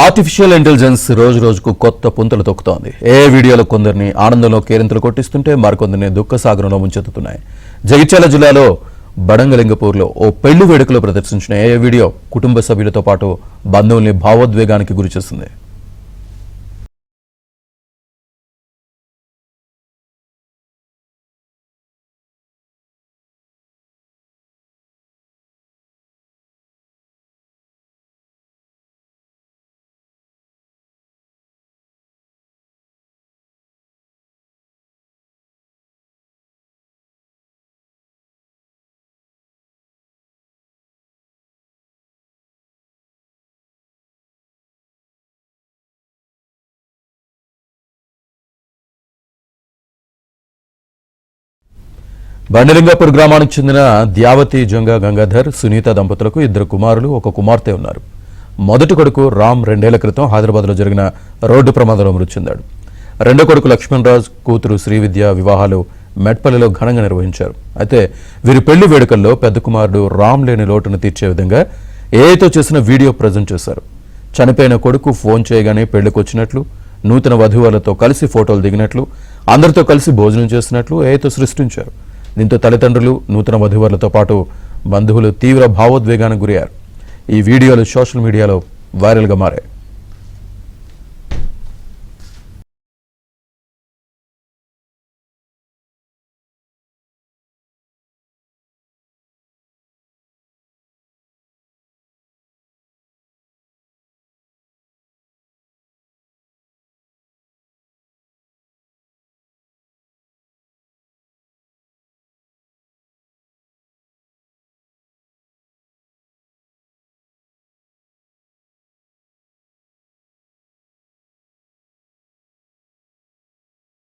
Artificial intelligence రోజు రోజుకు కొత్త పుంతలు తొక్కుతోంది. ఏ వీడియోలో కొందరిని ఆనందంలో కేరింతలు కొట్టిస్తుంటే మరికొందరిని దుఃఖసాగరంలో ముంచెత్తుతున్నాయి. జగిత్యాల జిల్లాలో బడంగలింగపూర్లో ఓ పెళ్లి వేడుకలో ప్రదర్శించిన ఏ వీడియో కుటుంబ సభ్యులతో పాటు బంధువుల్ని భావోద్వేగానికి గురిచేసింది. బండలింగపూర్ గ్రామానికి చెందిన ద్యావతి జంగా గంగాధర్ సునీత దంపతులకు 2 కుమారులు 1 కుమార్తె ఉన్నారు. మొదటి కొడుకు రామ్ 2 ఏళ్ల క్రితం హైదరాబాద్లో జరిగిన రోడ్డు ప్రమాదంలో మృతి చెందాడు. రెండో కొడుకు లక్ష్మణరాజ్ కూతురు శ్రీవిద్య వివాహాలు మెట్పల్లిలో ఘనంగా నిర్వహించారు. అయితే వీరి పెళ్లి వేడుకల్లో పెద్ద కుమారుడు రామ్ లేని లోటును తీర్చే విధంగా ఏఐతో చేసిన వీడియో ప్రజెంట్ చేశారు. చనిపోయిన కొడుకు ఫోన్ చేయగానే పెళ్లికి వచ్చినట్లు, నూతన వధువులతో కలిసి ఫోటోలు దిగినట్లు, అందరితో కలిసి భోజనం చేసినట్లు ఏఐతో సృష్టించారు. దీంతో తల్లిదండ్రులు, నూతన వధువులతో పాటు బంధువులు తీవ్ర భావోద్వేగానికి గురయ్యారు. ఈ వీడియోలు సోషల్ మీడియాలో వైరల్గా మారాయి.